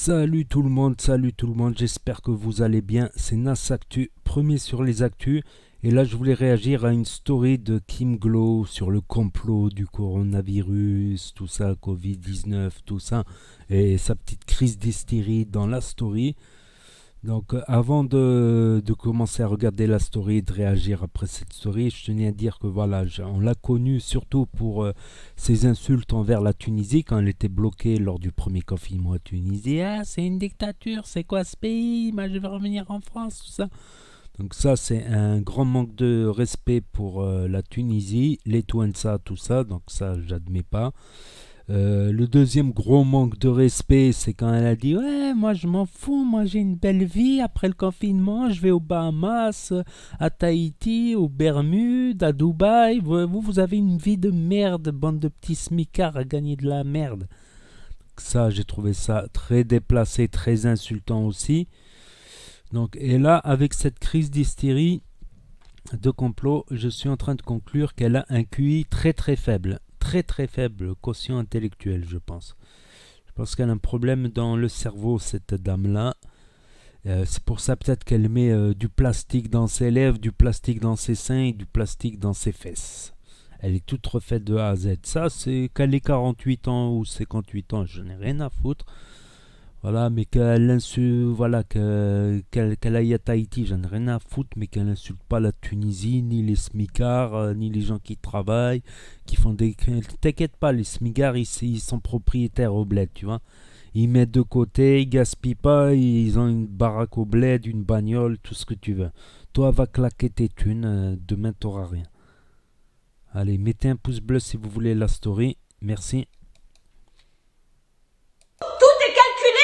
Salut tout le monde, j'espère que vous allez bien. C'est Nas Actu, premier sur les actus. Et là, je voulais réagir à une story de Kim Glow sur le complot du coronavirus, tout ça, Covid-19, tout ça, et sa petite crise d'hystérie dans la story. Donc, avant de commencer à regarder la story et de réagir après cette story, je tenais à dire que voilà, on l'a connue surtout pour ses insultes envers la Tunisie quand elle était bloquée lors du premier confinement à Tunisie. Ah, c'est une dictature, c'est quoi ce pays? Moi, je vais revenir en France, tout ça. Donc ça, c'est un grand manque de respect pour la Tunisie, les Touensa, tout ça. Donc ça, j'admets pas. Le deuxième gros manque de respect, c'est quand elle a dit ouais, moi je m'en fous, moi j'ai une belle vie après le confinement, je vais aux Bahamas, à Tahiti, aux Bermudes, à Dubaï. Vous avez une vie de merde, bande de petits smicards à gagner de la merde. Ça, j'ai trouvé ça très déplacé, très insultant aussi. Donc, et là, avec cette crise d'hystérie de complot, je suis en train de conclure qu'elle a un QI très très faible. Très très faible quotient intellectuel, je pense. Je pense qu'elle a un problème dans le cerveau, cette dame-là. C'est pour ça peut-être qu'elle met du plastique dans ses lèvres, du plastique dans ses seins et du plastique dans ses fesses. Elle est toute refaite de A à Z. Ça, c'est qu'elle ait 48 ans ou 58 ans, je n'ai rien à foutre. Voilà, mais qu'elle aille à Tahiti, j'en ai rien à foutre, mais qu'elle n'insulte pas la Tunisie, ni les smicards, ni les gens qui travaillent, qui font des... T'inquiète pas, les smicards, ils sont propriétaires au bled, tu vois. Ils mettent de côté, ils gaspillent pas, ils ont une baraque au bled, une bagnole, tout ce que tu veux. Toi, va claquer tes thunes, demain t'auras rien. Allez, mettez un pouce bleu si vous voulez la story, merci. Tout est calculé.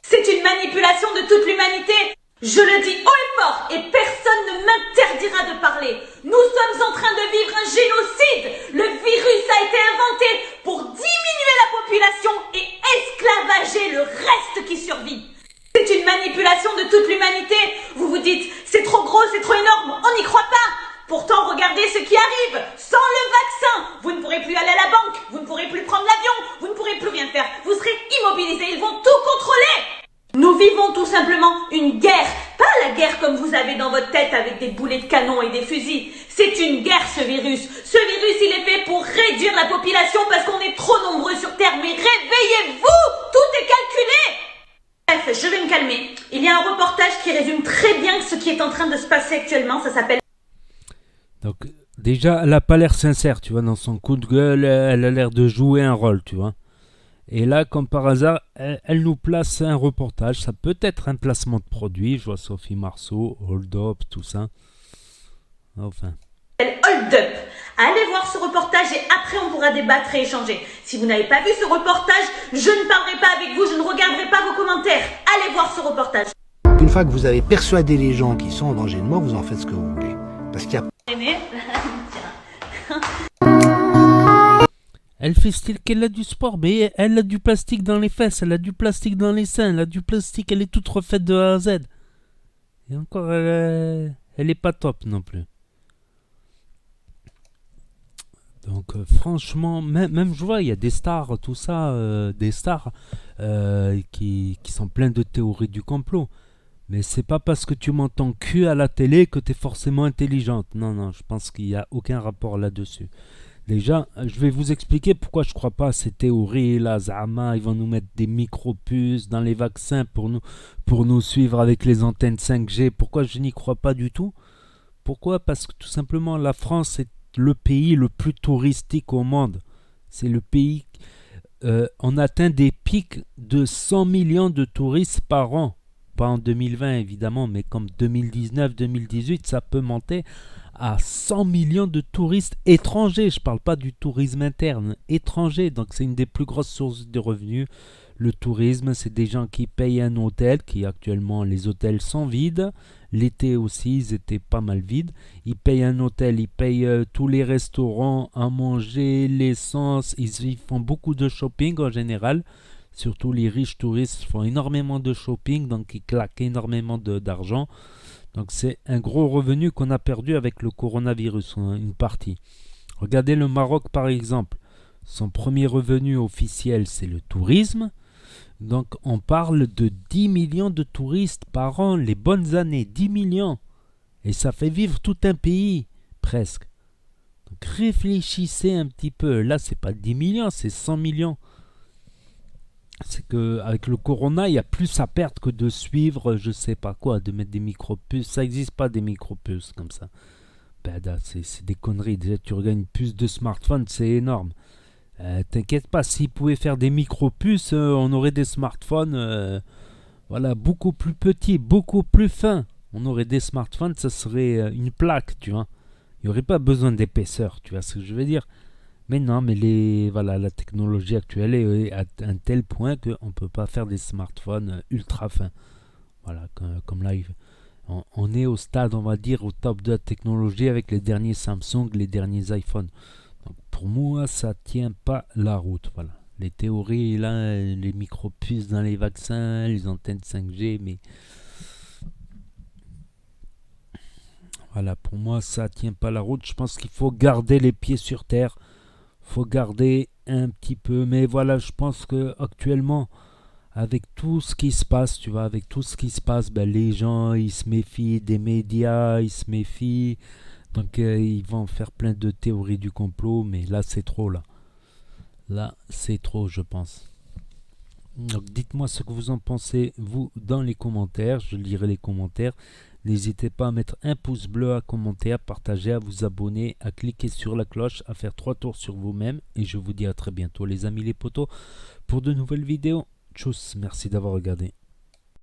C'est une manipulation de toute l'humanité. Je le dis haut et fort et personne ne m'interdira de parler. Nous sommes en train de vivre un génocide. Le virus a été inventé pour diminuer la population et esclavager le reste qui survit. C'est une manipulation de toute l'humanité. Vous vous dites, c'est trop gros, c'est trop énorme, on n'y croit pas. Pourtant, regardez ce qui arrive. Sans le vaccin, vous ne pourrez plus aller à la banque, vous ne pourrez plus prendre l'avion, vous ne pourrez plus rien faire. Vous serez immobilisés, ils vont tout contrôler. Nous vivons tout simplement une guerre. Pas la guerre comme vous avez dans votre tête avec des boulets de canon et des fusils. C'est une guerre, ce virus. Ce virus, il est fait pour réduire la population parce qu'on est trop nombreux sur Terre. Mais réveillez-vous, tout est calculé. Bref, je vais me calmer. Il y a un reportage qui résume très bien ce qui est en train de se passer actuellement. Ça s'appelle... Donc, déjà, elle n'a pas l'air sincère, tu vois, dans son coup de gueule, elle a l'air de jouer un rôle, tu vois. Et là, comme par hasard, elle nous place un reportage. Ça peut être un placement de produit. Je vois Sophie Marceau, Hold Up, tout ça. Enfin. Hold Up. Allez voir ce reportage et après on pourra débattre et échanger. Si vous n'avez pas vu ce reportage, je ne parlerai pas avec vous, je ne regarderai pas vos commentaires. Allez voir ce reportage. Une fois que vous avez persuadé les gens qui sont en danger de mort, vous en faites ce que vous voulez. Parce qu'il y a... Elle fait style qu'elle a du sport, mais elle a du plastique dans les fesses, elle a du plastique dans les seins, elle a du plastique, elle est toute refaite de A à Z. Et encore, elle est pas top non plus. Donc franchement, même je vois, il y a des stars, tout ça, des stars qui sont pleines de théories du complot. Mais c'est pas parce que tu m'entends cul à la télé que tu es forcément intelligente. Non, je pense qu'il n'y a aucun rapport là-dessus. Déjà, je vais vous expliquer pourquoi je crois pas à ces théories là, Zama, ils vont nous mettre des micro-puces dans les vaccins pour nous suivre avec les antennes 5G. Pourquoi je n'y crois pas du tout? Pourquoi? Parce que tout simplement la France est le pays le plus touristique au monde. C'est le pays... on atteint des pics de 100 millions de touristes par an. Pas en 2020 évidemment, mais comme 2019-2018, ça peut monter à 100 millions de touristes étrangers. Je ne parle pas du tourisme interne, étranger. Donc c'est une des plus grosses sources de revenus. Le tourisme, c'est des gens qui payent un hôtel, qui actuellement les hôtels sont vides. L'été aussi, ils étaient pas mal vides. Ils payent un hôtel, ils payent tous les restaurants, à manger, l'essence. Ils font beaucoup de shopping en général. Surtout les riches touristes font énormément de shopping, donc ils claquent énormément d'argent. Donc c'est un gros revenu qu'on a perdu avec le coronavirus, une partie. Regardez le Maroc par exemple. Son premier revenu officiel, c'est le tourisme. Donc on parle de 10 millions de touristes par an, les bonnes années, 10 millions. Et ça fait vivre tout un pays, presque. Donc réfléchissez un petit peu. Là, c'est pas 10 millions, c'est 100 millions. C'est que avec le corona, il y a plus à perdre que de suivre, je sais pas quoi, de mettre des micro-puces. Ça n'existe pas des micro-puces comme ça. Ben, là, c'est des conneries. Déjà, tu regardes une puce de smartphone, c'est énorme. T'inquiète pas, s'ils pouvaient faire des micro-puces, on aurait des smartphones voilà, beaucoup plus petits, beaucoup plus fins. On aurait des smartphones, ça serait une plaque, tu vois. Il n'y aurait pas besoin d'épaisseur, tu vois ce que je veux dire. Mais non, mais voilà, la technologie actuelle est à un tel point qu'on ne peut pas faire des smartphones ultra fins. Voilà, comme là, on est au stade, on va dire, au top de la technologie avec les derniers Samsung, les derniers iPhones. Donc pour moi, ça tient pas la route. Voilà. Les théories, là, les micro-puces dans les vaccins, les antennes 5G, mais voilà, pour moi, ça tient pas la route. Je pense qu'il faut garder les pieds sur terre. Faut garder un petit peu. Mais voilà, je pense que actuellement, avec tout ce qui se passe, tu vois, avec tout ce qui se passe, ben, les gens, ils se méfient des médias, ils se méfient. Donc, ils vont faire plein de théories du complot. Mais là, c'est trop, là. Là, c'est trop, je pense. Donc, dites-moi ce que vous en pensez, vous, dans les commentaires. Je lirai les commentaires. N'hésitez pas à mettre un pouce bleu, à commenter, à partager, à vous abonner, à cliquer sur la cloche, à faire 3 tours sur vous-même. Et je vous dis à très bientôt les amis les potos pour de nouvelles vidéos. Tchuss, merci d'avoir regardé.